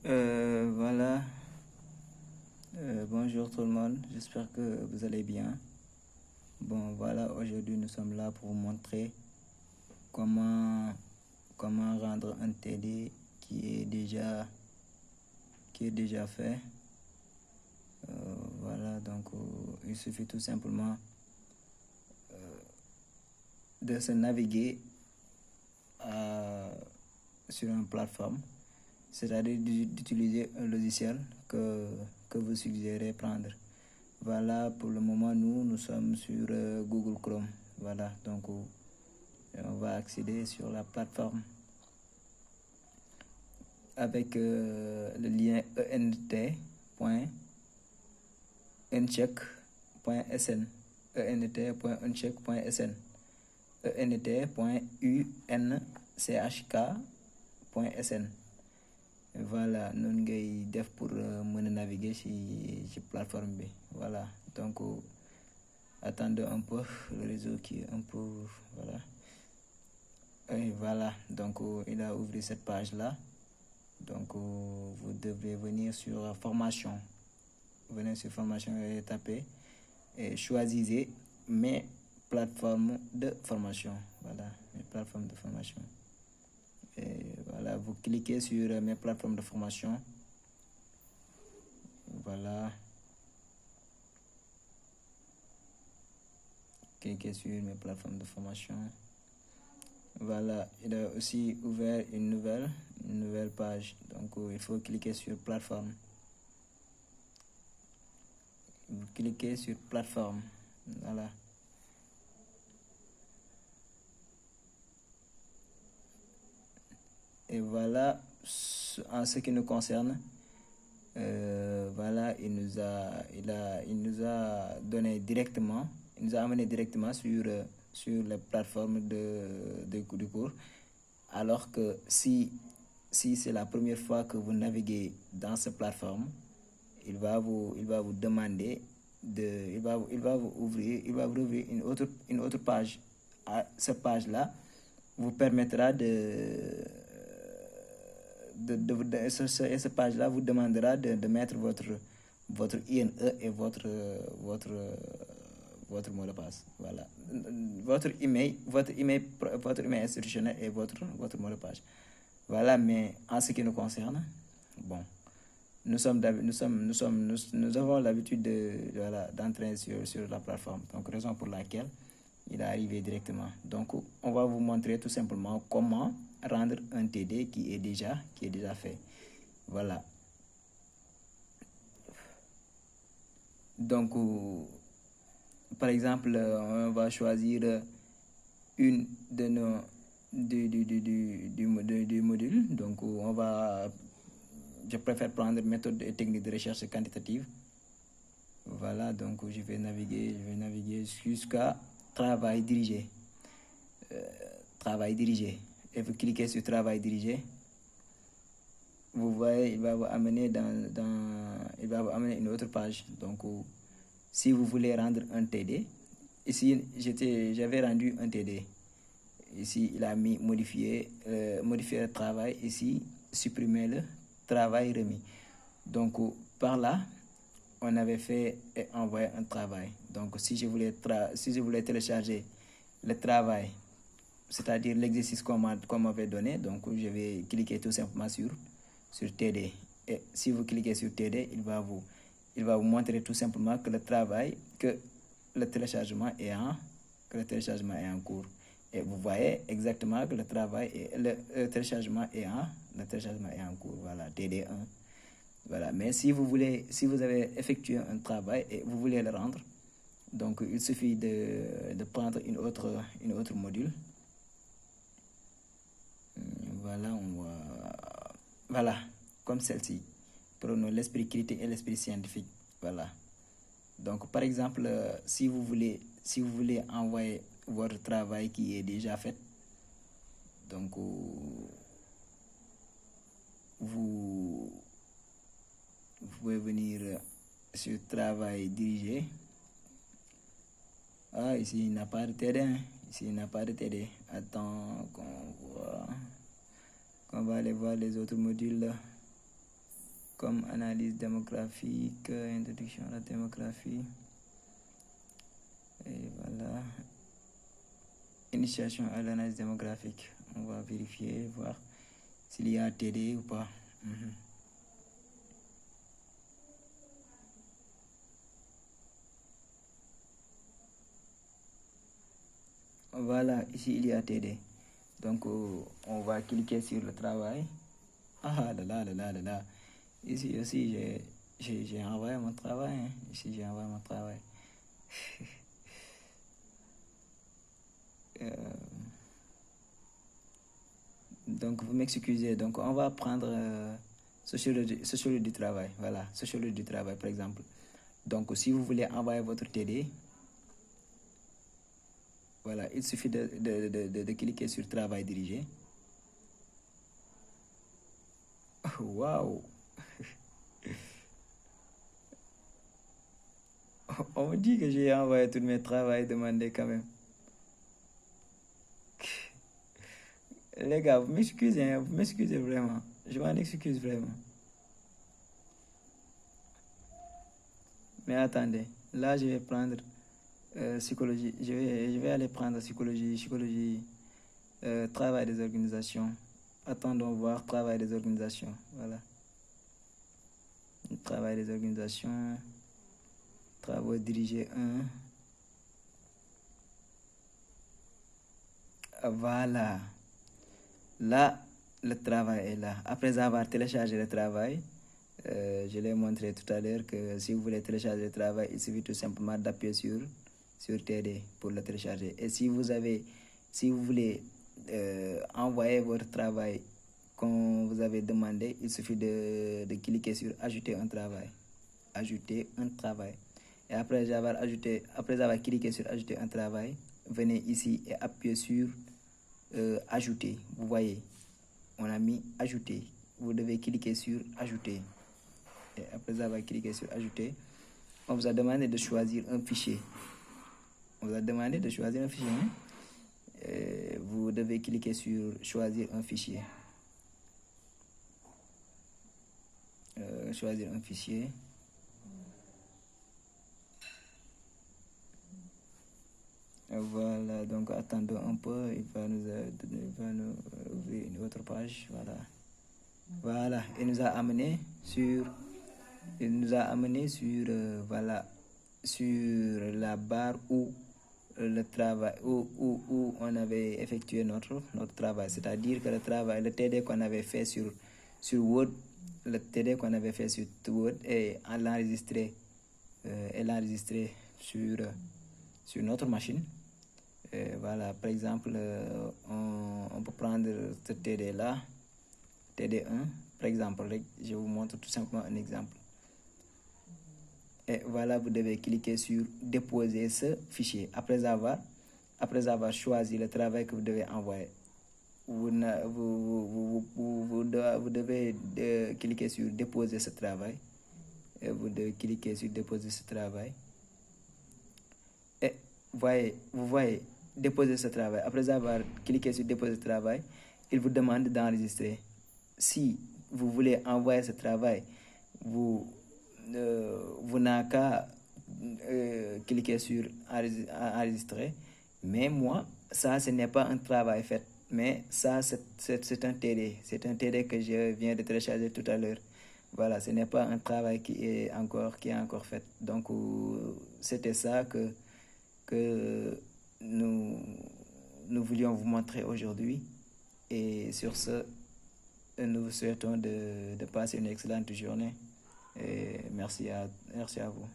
Voilà. Bonjour tout le monde, j'espère que vous allez bien. Bon, voilà, aujourd'hui nous sommes là pour vous montrer comment, comment rendre un TD qui est déjà fait. Voilà, donc il suffit tout simplement de se naviguer sur une plateforme, c'est-à-dire d'utiliser un logiciel que vous suggérez prendre. Voilà, pour le moment, nous sommes sur Google Chrome. Voilà, donc on va accéder sur la plateforme avec le lien ent.uncheck.sn ent.uncheck.sn ent.unchk.sn. Voilà, nous ngay def pour naviguer sur plateforme B. Voilà, donc attendez un peu le réseau qui est un peu voilà. Et voilà, donc il a ouvert cette page là. Donc vous devez venir sur formation. Venez sur formation et taper et choisissez mes plateformes de formation. Voilà, mes plateformes de formation. Et voilà, vous cliquez sur mes plateformes de formation. Voilà. Cliquez sur mes plateformes de formation. Voilà, il a aussi ouvert une nouvelle page. Donc il faut cliquer sur plateforme. Vous cliquez sur plateforme. Voilà. Et voilà, en ce qui nous concerne, voilà, il nous a donné directement, il nous a amené directement sur les plateformes du cours. Alors que si c'est la première fois que vous naviguez dans cette plateforme, il va vous demander il va vous ouvrir une autre page. Cette page là vous permettra cette page là vous demandera de mettre votre INE et votre mot de passe. Voilà, votre email institutionnel et votre mot de passe. Voilà, mais en ce qui nous concerne, bon, nous avons l'habitude d'entrer sur la plateforme. Donc raison pour laquelle il est arrivé directement. Donc on va vous montrer tout simplement comment rendre un TD qui est déjà fait. Voilà. Donc par exemple, on va choisir une de nos du module. Donc je préfère prendre méthode et technique de recherche quantitative. Voilà, donc je vais naviguer jusqu'à travail dirigé. Travail dirigé. Et vous cliquez sur travail dirigé. Vous voyez, il va vous amener il va vous amener une autre page. Donc si vous voulez rendre un TD, ici j'avais rendu un TD. Ici il a mis modifier le travail. Ici supprimer le travail remis. Donc par là on avait fait et envoyé un travail. Donc si je voulais télécharger le travail, c'est-à-dire l'exercice qu'on m'avait donné, donc je vais cliquer tout simplement sur TD. Et si vous cliquez sur TD, il va vous montrer tout simplement que le téléchargement est en cours. Et vous voyez exactement que le téléchargement est en cours. Voilà, TD1. Voilà, mais si vous avez effectué un travail et vous voulez le rendre, donc il suffit de prendre une autre module. Voilà, comme celle-ci. Prenons l'esprit critique et l'esprit scientifique. Voilà. Donc par exemple, si vous voulez envoyer votre travail qui est déjà fait, donc vous pouvez venir sur travail dirigé. Ah, ici il n'a pas de TD. Ici il n'a pas de TD. Attends qu'on va aller voir les autres modules là. comme analyse démographique, introduction à la démographie. Et voilà. Initiation à l'analyse démographique. On va vérifier, voir s'il y a TD ou pas. Voilà, ici il y a TD. Donc on va cliquer sur le travail. Ah là là là là là là. Ici aussi j'ai envoyé mon travail. Hein. Ici j'ai envoyé mon travail. Donc vous m'excusez. Donc on va prendre sociologie du travail. Voilà, sociologie du travail par exemple. Donc si vous voulez envoyer votre TD, voilà, il suffit de cliquer sur travail dirigé. Waouh! On me dit que j'ai envoyé tous mes travaux demandés quand même. Les gars, vous m'excusez vraiment. Je m'en excuse vraiment. Mais attendez, là je vais prendre psychologie. Je vais aller prendre psychologie, travail des organisations. Attendons voir travail des organisations. Voilà. Travail des organisations. Travaux dirigés 1. Voilà. Là, le travail est là. Après avoir téléchargé le travail, je l'ai montré tout à l'heure que si vous voulez télécharger le travail, il suffit tout simplement d'appuyer sur TD pour le télécharger. Et si vous voulez envoyer votre travail qu'on vous avait demandé, il suffit de cliquer sur ajouter un travail. Ajouter un travail. Et après avoir cliqué sur ajouter un travail, venez ici et appuyez sur ajouter. Vous voyez, on a mis ajouter. Vous devez cliquer sur ajouter. Et après avoir cliqué sur ajouter, on vous a demandé de choisir un fichier. On vous a demandé de choisir un fichier. Vous devez cliquer sur choisir un fichier. Choisir un fichier. Voilà, donc attendons un peu, il va nous ouvrir une autre page, voilà, il nous a amené sur voilà, sur la barre où le travail, où on avait effectué notre travail, c'est-à-dire que le TD qu'on avait fait sur Word, le TD qu'on avait fait sur Word et l'enregistrer sur notre machine. Voilà, par exemple, on peut prendre ce TD là, TD1, par exemple, je vous montre tout simplement un exemple. Et voilà, vous devez cliquer sur déposer ce fichier. Après avoir choisi le travail que vous devez envoyer, vous devez cliquer sur déposer ce travail. Et vous devez cliquer sur déposer ce travail. Et vous voyez, déposer ce travail. Après avoir cliqué sur déposer ce travail, il vous demande d'enregistrer. Si vous voulez envoyer ce travail, vous n'avez qu'à cliquer sur enregistrer. Mais moi, ça, ce n'est pas un travail fait. Mais ça, c'est un TD. C'est un TD que je viens de télécharger tout à l'heure. Voilà, ce n'est pas un travail qui est encore fait. Donc, c'était ça que nous voulions vous montrer aujourd'hui. Et sur ce, nous vous souhaitons de passer une excellente journée. Et merci à vous.